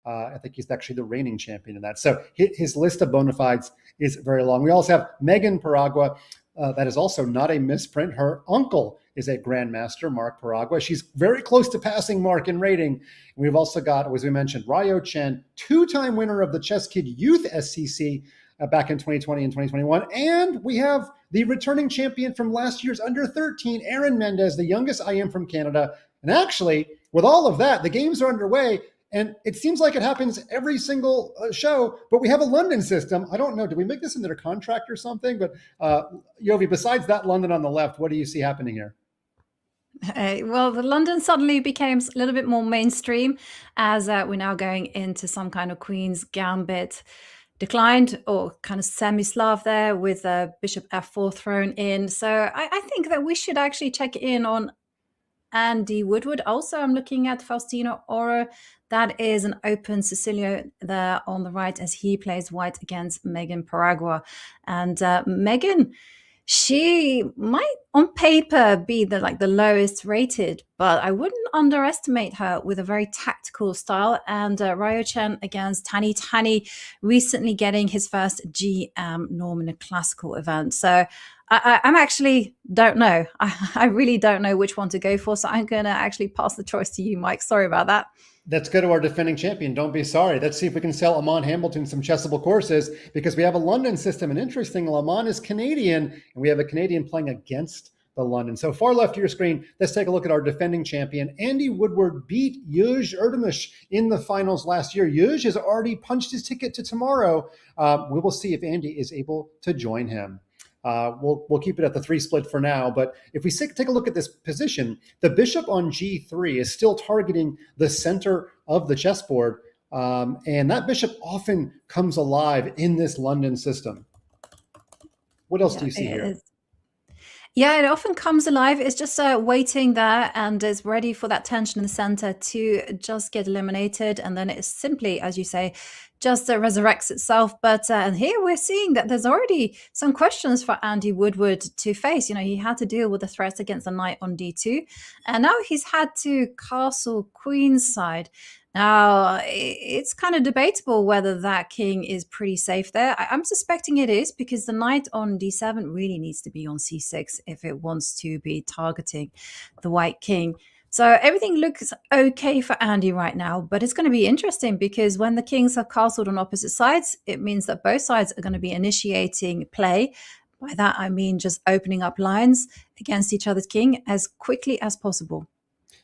I think he's actually the reigning champion in that. So his list of bona fides is very long. We also have Megan Paragua. That is also not a misprint. Her uncle is a grandmaster, Mark Paragua. She's very close to passing Mark in rating. We've also got, as we mentioned, Ryo Chen, two-time winner of the ChessKid Youth SCC back in 2020 and 2021. And we have the returning champion from last year's under 13, Aaron Mendes, the youngest IM from Canada. And actually, with all of that, the games are underway. And it seems like it happens every single show, but we have a London system. I don't know, did we make this into a contract or something? But Yovi, besides that London on the left, what do you see happening here? Well, the London suddenly became a little bit more mainstream as we're now going into some kind of Queen's Gambit declined or kind of semi-Slav there with Bishop F4 thrown in. So I think that we should actually check in on Andy Woodward. Also, I'm looking at Faustino Oro. That is an open Sicilio there on the right as he plays white against Megan Paragua. And Megan, she might on paper be the lowest rated, but I wouldn't underestimate her with a very tactical style. And Ryo Chen against Tani recently getting his first GM norm in a classical event. So I'm actually don't know. I really don't know which one to go for. So I'm going to actually pass the choice to you, Mike. Sorry about that. Let's go to our defending champion. Don't be sorry. Let's see if we can sell Amon Hamilton some chessable courses because we have a London system. And interesting, Amon is Canadian, and we have a Canadian playing against the London. So far left of your screen, let's take a look at our defending champion. Andy Woodward beat Yagiz Erdogmus in the finals last year. Yagiz has already punched his ticket to tomorrow. We will see if Andy is able to join him. We'll keep it at the 3 split for now. But if we take a look at this position, the bishop on G3 is still targeting the center of the chessboard. And that bishop often comes alive in this London system. What else do you see here? Yeah, it often comes alive. It's just waiting there and is ready for that tension in the center to just get eliminated. And then it's simply, as you say, just resurrects itself. But and here we're seeing that there's already some questions for Andy Woodward to face. You know, he had to deal with the threats against the knight on D2. And now he's had to castle queenside. Now, it's kind of debatable whether that king is pretty safe there. I'm suspecting it is because the knight on d7 really needs to be on c6 if it wants to be targeting the white king. So everything looks okay for Andy right now, but it's going to be interesting because when the kings are castled on opposite sides, it means that both sides are going to be initiating play. By that, I mean just opening up lines against each other's king as quickly as possible.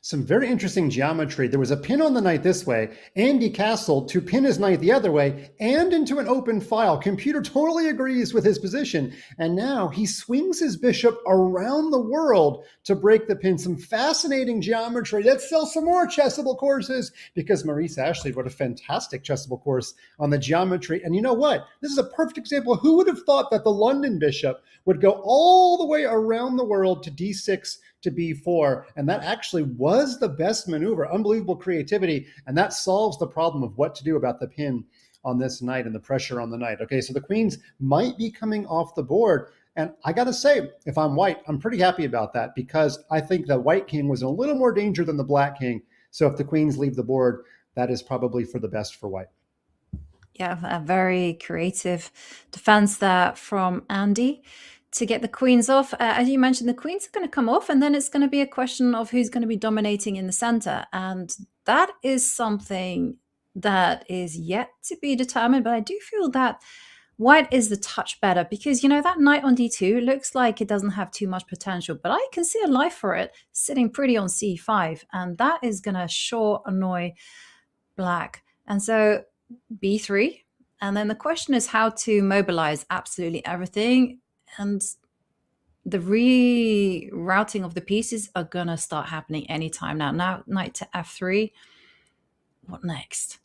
Some very interesting geometry. There was a pin on the knight this way. Andy castled to pin his knight the other way and into an open file. Computer totally agrees with his position. And now he swings his bishop around the world to break the pin. Some fascinating geometry. Let's sell some more chessable courses because Maurice Ashley wrote a fantastic chessable course on the geometry. And you know what? This is a perfect example. Who would have thought that the London bishop would go all the way around the world to d6 to b4, and that actually was the best maneuver. Unbelievable creativity, and that solves the problem of what to do about the pin on this knight and the pressure on the knight. Okay, so the queens might be coming off the board, and I gotta say, if I'm white, I'm pretty happy about that because I think the white king was in a little more danger than the black king. So if the queens leave the board, that is probably for the best for white. Yeah, a very creative defense there from Andy to get the queens off. As you mentioned, the queens are going to come off, and then it's going to be a question of who's going to be dominating in the center. And that is something that is yet to be determined. But I do feel that white is the touch better because, you know, that knight on d2 looks like it doesn't have too much potential, but I can see a life for it sitting pretty on c5. And that is going to sure annoy black. And so b3. And then the question is how to mobilize absolutely everything. And the rerouting of the pieces are going to start happening anytime now. Now, knight to f3. What next?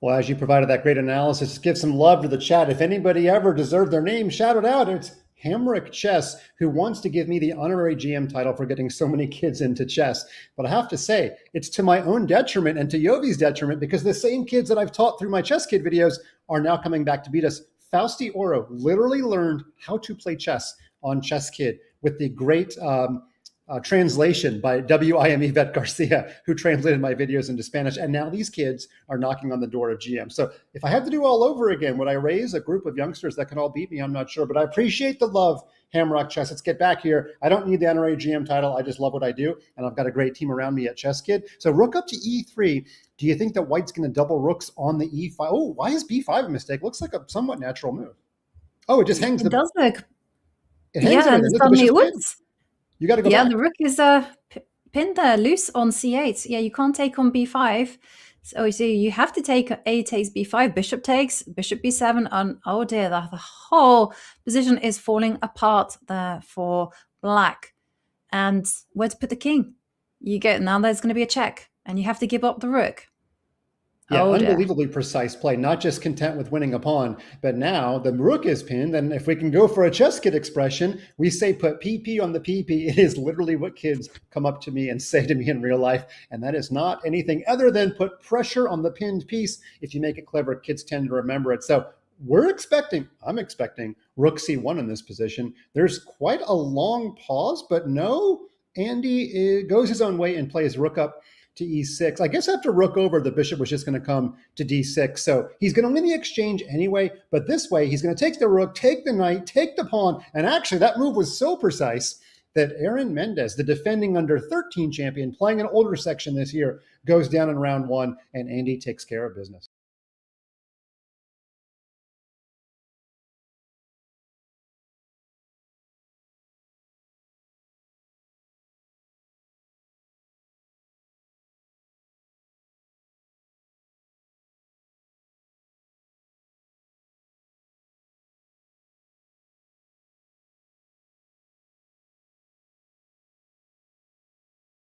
Well, as you provided that great analysis, give some love to the chat. If anybody ever deserved their name, shout it out. It's Hamrick Chess, who wants to give me the honorary GM title for getting so many kids into chess. But I have to say, it's to my own detriment and to Yovi's detriment because the same kids that I've taught through my ChessKid videos are now coming back to beat us. Faustino Oro literally learned how to play chess on ChessKid with the great translation by WIME Vet Garcia, who translated my videos into Spanish. And now these kids are knocking on the door of GM. So if I had to do all over again, would I raise a group of youngsters that can all beat me? I'm not sure, but I appreciate the love. Hamrock Chess, let's get back here. I don't need the honorary GM title. I just love what I do, and I've got a great team around me at ChessKid. So rook up to E3. Do you think that white's going to double rooks on the E5? Oh, why is B5 a mistake? Looks like a somewhat natural move. Oh, it just hangs. It does look. It hangs Yeah, and suddenly it works. You got to go Yeah, back. the rook is pinned there, loose on C8. Yeah, you can't take on B5. So you have to take A takes B5, bishop takes, bishop B7, and oh dear, the whole position is falling apart there for black. And where to put the king? Now there's going to be a check, and you have to give up the rook. Yeah, unbelievably precise play, not just content with winning a pawn, but now the rook is pinned. And if we can go for a ChessKid expression, we say put PP on the PP. It is literally what kids come up to me and say to me in real life. And that is not anything other than put pressure on the pinned piece. If you make it clever, kids tend to remember it. So I'm expecting rook C1 in this position. There's quite a long pause, but no, Andy goes his own way and plays rook up to E6. I guess after rook over, the bishop was just going to come to D6. So he's going to win the exchange anyway, but this way he's going to take the rook, take the knight, take the pawn. And actually that move was so precise that Aaron Mendes, the defending under 13 champion, playing an older section this year, goes down in round one, and Andy takes care of business.